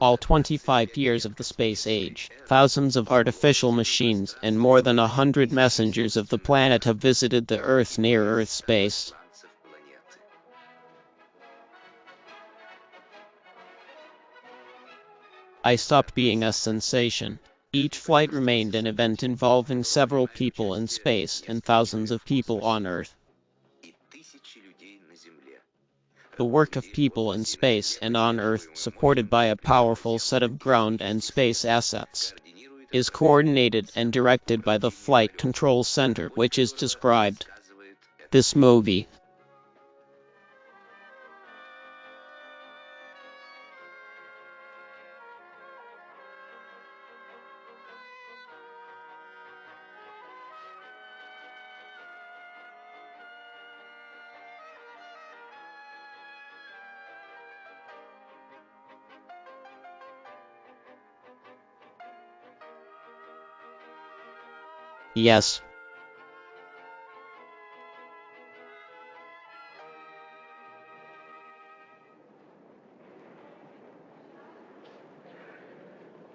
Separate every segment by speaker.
Speaker 1: all 25 years of the space age. Thousands of artificial machines and more than 100 messengers of the planet have visited the Earth near Earth space. I stopped being a sensation. Each flight remained an event involving several people in space and thousands of people on Earth. The work of people in space and on Earth, supported by a powerful set of ground and space assets, is coordinated and directed by the Flight Control Center, which is described this movie. Yes.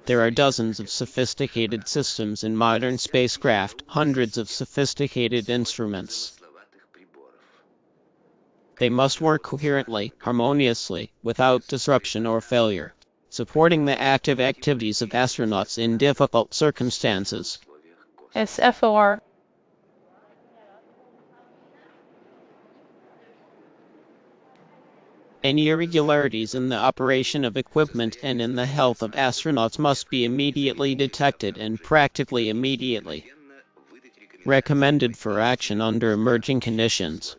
Speaker 1: There are dozens of sophisticated systems in modern spacecraft, hundreds of sophisticated instruments. They must work coherently, harmoniously, without disruption or failure, supporting the active activities of astronauts in difficult circumstances.
Speaker 2: SFOR.
Speaker 1: Any irregularities in the operation of equipment and in the health of astronauts must be immediately detected and practically immediately recommended for action under emerging conditions.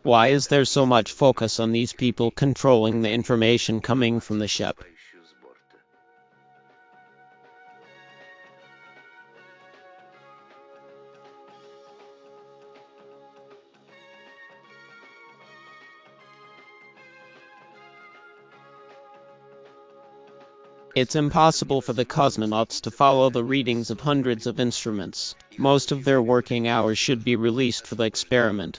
Speaker 1: Why is there so much focus on these people controlling the information coming from the ship? It's impossible for the cosmonauts to follow the readings of hundreds of instruments. Most of their working hours should be released for the experiment.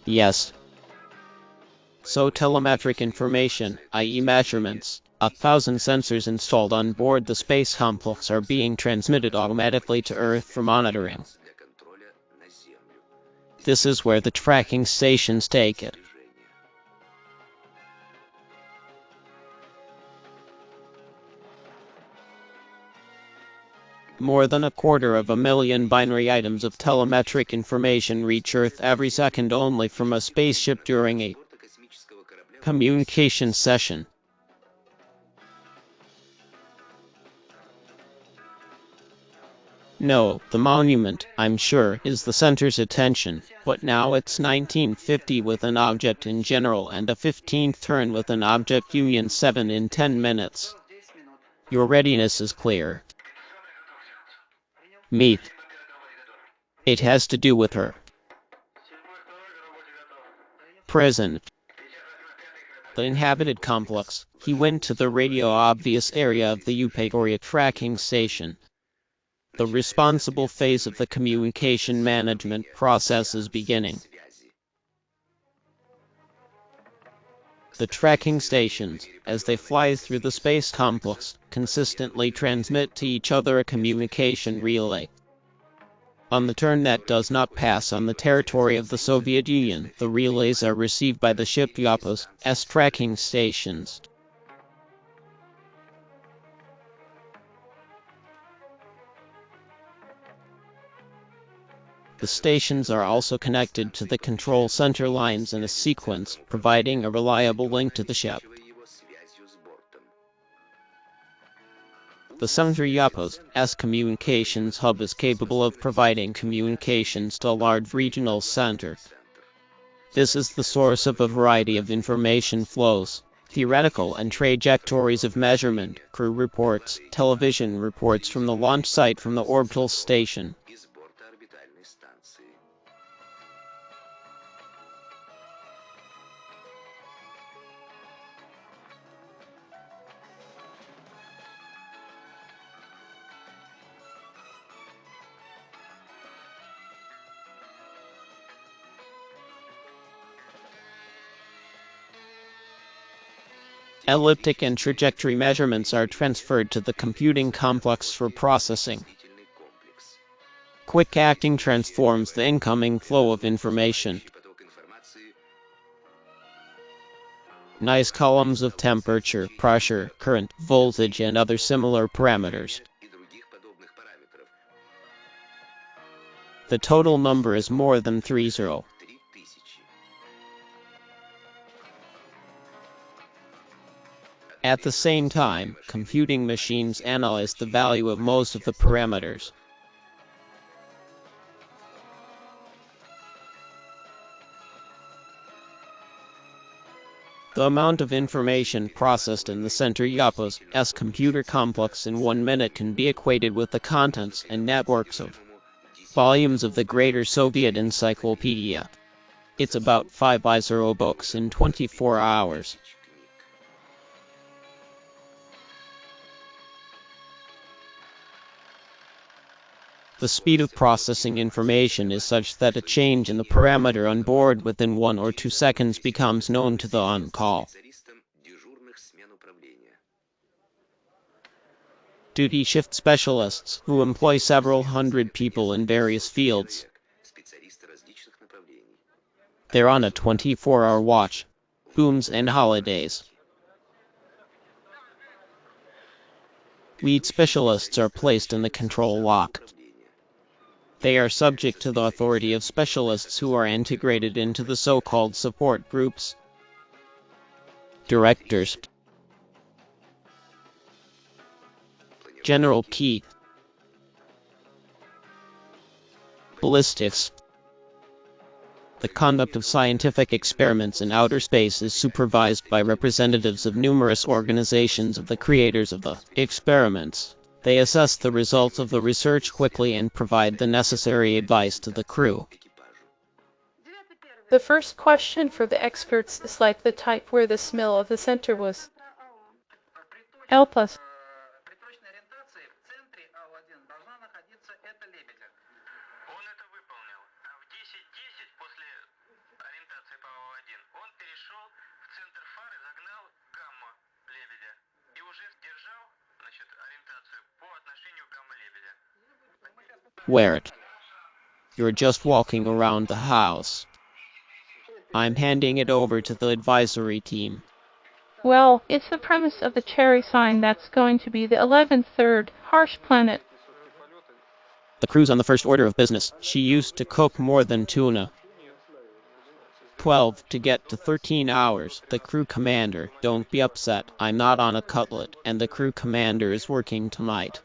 Speaker 1: Yes. So telemetric information, i.e. measurements, 1,000 sensors installed on board the space complex are being transmitted automatically to Earth for monitoring. This is where the tracking stations take it. More than 250,000 binary items of telemetric information reach Earth every second only from a spaceship during a communication session. No, the monument, I'm sure, is the center's attention, but now it's 1950 with an object in general and a 15th turn with an object Union 7 in 10 minutes. Your readiness is clear. Me. It has to do with her. Present. The inhabited complex. He went to the radio-obvious area of the Euphoria tracking station. The responsible phase of the communication management process is beginning. The tracking stations, as they fly through the space complex, consistently transmit to each other a communication relay. On the turn that does not pass on the territory of the Soviet Union, the relays are received by the ship Yapo's tracking stations. The stations are also connected to the control center lines in a sequence, providing a reliable link to the ship. The center Yapo's communications hub is capable of providing communications to a large regional center. This is the source of a variety of information flows, theoretical and trajectories of measurement, crew reports, television reports from the launch site from the orbital station. Elliptic and trajectory measurements are transferred to the computing complex for processing. Quick acting transforms the incoming flow of information. Nice columns of temperature, pressure, current, voltage, and other similar parameters. The total number is more than 30. At the same time, computing machines analyze the value of most of the parameters. The amount of information processed in the center YAPO's computer complex in 1 minute can be equated with the contents and networks of volumes of the Greater Soviet Encyclopedia. It's about 5 books in 24 hours. The speed of processing information is such that a change in the parameter on board within 1 or 2 seconds becomes known to the on-call duty shift specialists, who employ several hundred people in various fields. They're on a 24-hour watch, booms and holidays. Lead specialists are placed in the control lock. They are subject to the authority of specialists who are integrated into the so-called support groups. Directors. General key. Ballistics. The conduct of scientific experiments in outer space is supervised by representatives of numerous organizations of the creators of the experiments. They assess the results of the research quickly and provide the necessary advice to the crew.
Speaker 2: The first question for the experts is like the type where the smell of the center was. Help us.
Speaker 1: Wear it. You're just walking around the house. I'm handing it over to the advisory team.
Speaker 2: Well, it's the premise of the cherry sign that's going to be the 11th third harsh planet.
Speaker 1: The crew's on the first order of business. She used to cook more than tuna. 12 to get to 13 hours. The crew commander, don't be upset. I'm not on a cutlet, and the crew commander is working tonight.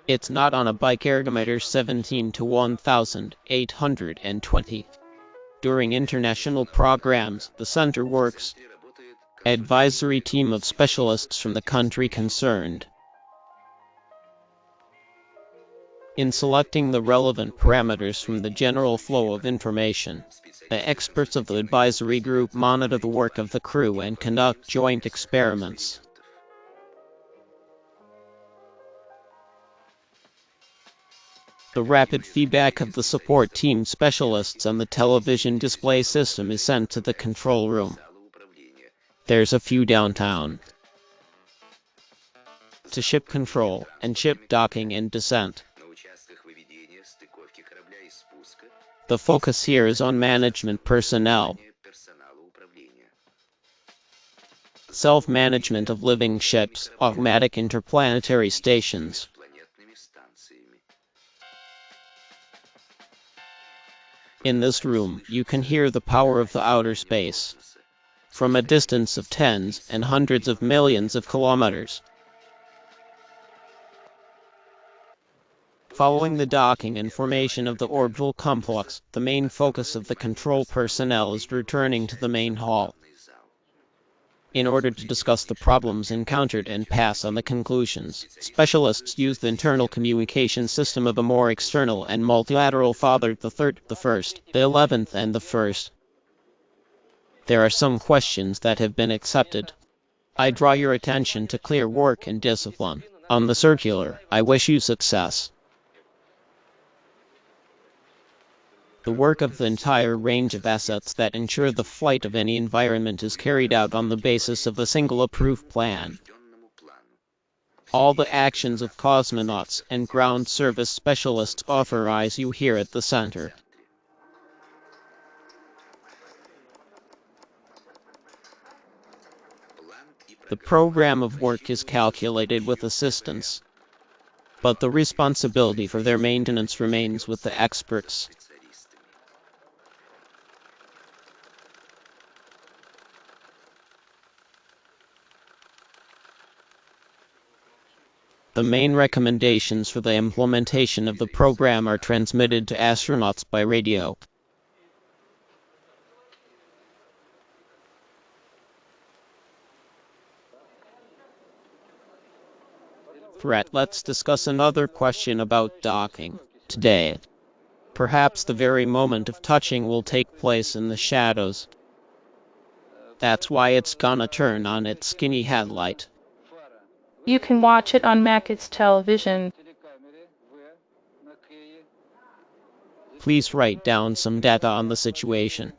Speaker 1: It's not on a bike ergometer 17 to 1820. During international programs, the center works. Advisory team of specialists from the country concerned. In selecting the relevant parameters from the general flow of information, the experts of the advisory group monitor the work of the crew and conduct joint experiments. The rapid feedback of the support team specialists on the television display system is sent to the control room. There's a few downtown. To ship control and ship docking and descent. The focus here is on management personnel. Self-management of living ships, automatic interplanetary stations. In this room, you can hear the power of the outer space. From a distance of tens and hundreds of millions of kilometers. Following the docking and formation of the orbital complex, the main focus of the control personnel is returning to the main hall. In order to discuss the problems encountered and pass on the conclusions, specialists use the internal communication system of a more external and multilateral father, the third, the first, the 11th, and the first. There are some questions that have been accepted. I draw your attention to clear work and discipline. On the circular, I wish you success. The work of the entire range of assets that ensure the flight of any environment is carried out on the basis of a single approved plan. All the actions of cosmonauts and ground service specialists authorize you here at the center. The program of work is calculated with assistance, but the responsibility for their maintenance remains with the experts. The main recommendations for the implementation of the program are transmitted to astronauts by radio. Let's discuss another question about docking today. Perhaps the very moment of touching will take place in the shadows. That's why it's gonna turn on its skinny headlight.
Speaker 2: You can watch it on Mac's television.
Speaker 1: Please write down some data on the situation.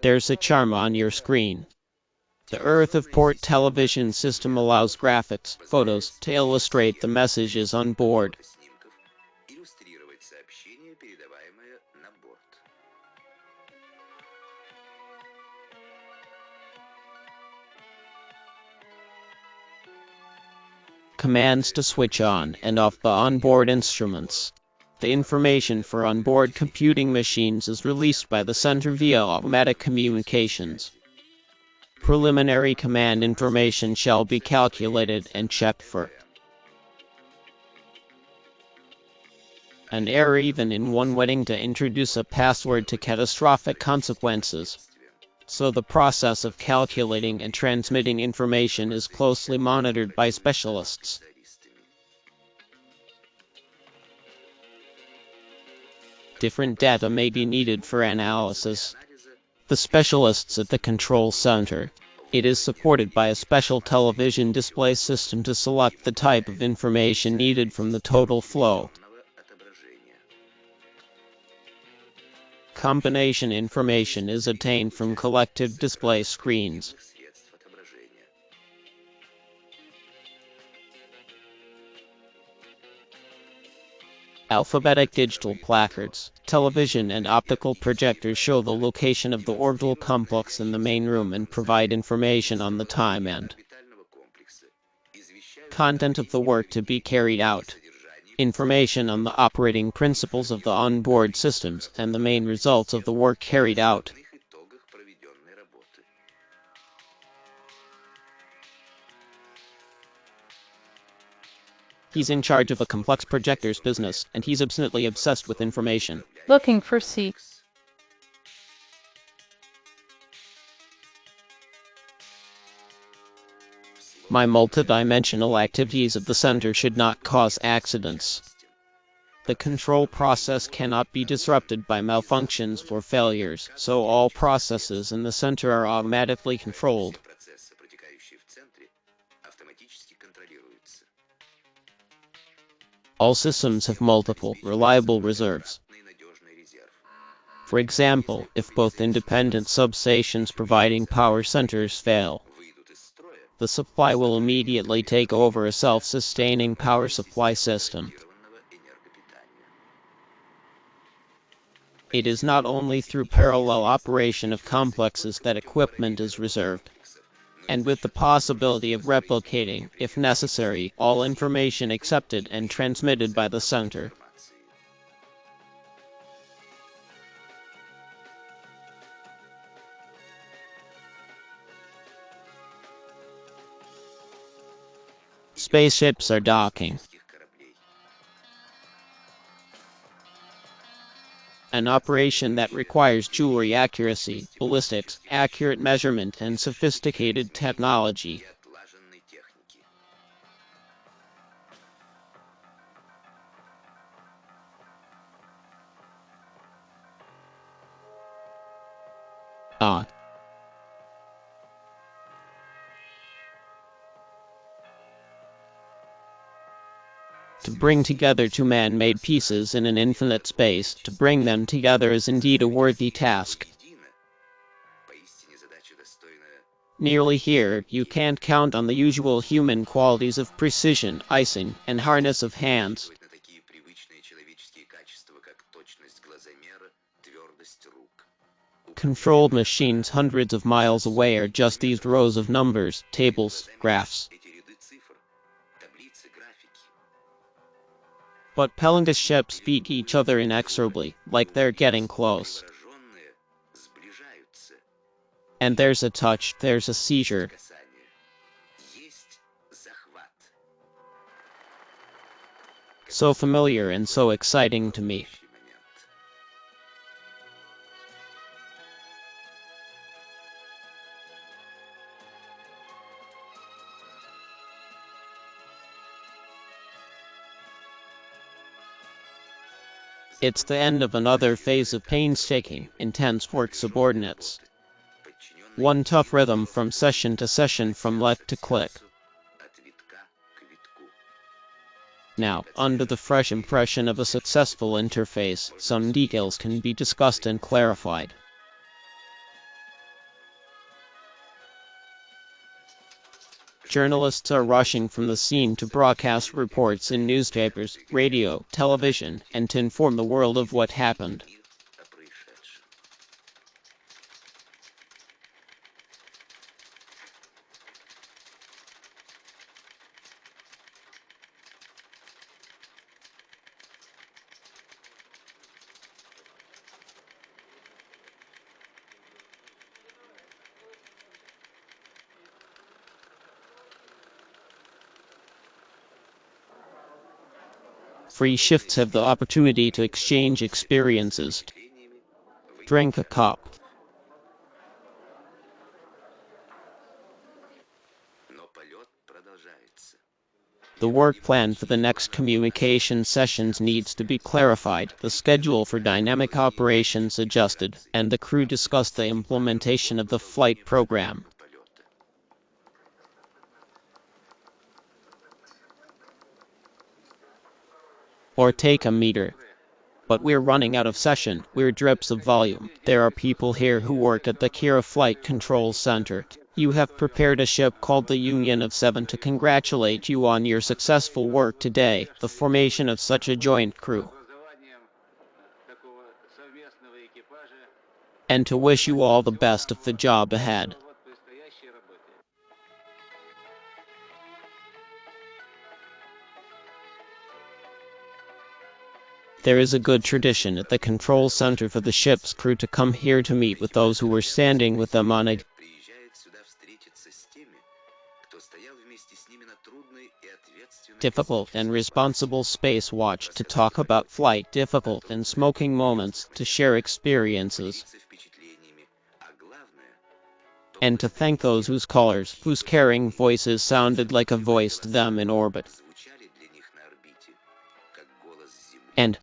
Speaker 1: There's a charm on your screen. The Earth of Port television system allows graphics, photos, to illustrate the messages on board. Commands to switch on and off the onboard instruments. The information for onboard computing machines is released by the center via automatic communications. Preliminary command information shall be calculated and checked for an error even in one waiting to introduce a password to catastrophic consequences. So the process of calculating and transmitting information is closely monitored by specialists. Different data may be needed for analysis. The specialists at the control center. It is supported by a special television display system to select the type of information needed from the total flow. Combination information is obtained from collective display screens. Alphabetic digital placards, television and optical projectors show the location of the orbital complex in the main room and provide information on the time and content of the work to be carried out. Information on the operating principles of the onboard systems and the main results of the work carried out. He's in charge of a complex projectors business, and he's absolutely obsessed with information.
Speaker 2: Looking for C.
Speaker 1: My multidimensional activities of the center should not cause accidents. The control process cannot be disrupted by malfunctions or failures, so all processes in the center are automatically controlled. All systems have multiple, reliable reserves. For example, if both independent substations providing power centers fail, the supply will immediately take over a self-sustaining power supply system. It is not only through parallel operation of complexes that equipment is reserved, and with the possibility of replicating, if necessary, all information accepted and transmitted by the center. Spaceships are docking. An operation that requires jewelry accuracy, ballistics, accurate measurement, and sophisticated technology. To To bring together two man-made pieces in an infinite space, to bring them together is indeed a worthy task. Nearly here, you can't count on the usual human qualities of precision, icing, and hardness of hands. Controlled machines hundreds of miles away are just these rows of numbers, tables, graphs. But Pelinka's ships beat each other inexorably, like they're getting close. And there's a touch, there's a seizure. So familiar and so exciting to me. It's the end of another phase of painstaking, intense work subordinates. One tough rhythm from session to session, from let to click. Now, under the fresh impression of a successful interface, some details can be discussed and clarified. Journalists are rushing from the scene to broadcast reports in newspapers, radio, television, and to inform the world of what happened. Free shifts have the opportunity to exchange experiences. Drink a cup. The work plan for the next communication sessions needs to be clarified, the schedule for dynamic operations adjusted, and the crew discuss the implementation of the flight program. Or take a meter. But we're running out of session, we're drips of volume. There are people here who work at the Kira Flight Control Center. You have prepared a ship called the Union of Seven to congratulate you on your successful work today, the formation of such a joint crew. And to wish you all the best of the job ahead. There is a good tradition at the control center for the ship's crew to come here to meet with those who were standing with them on a difficult and responsible space watch, to talk about flight, difficult and smoking moments, to share experiences, and to thank those whose callers, whose caring voices sounded like a voice to them in orbit. And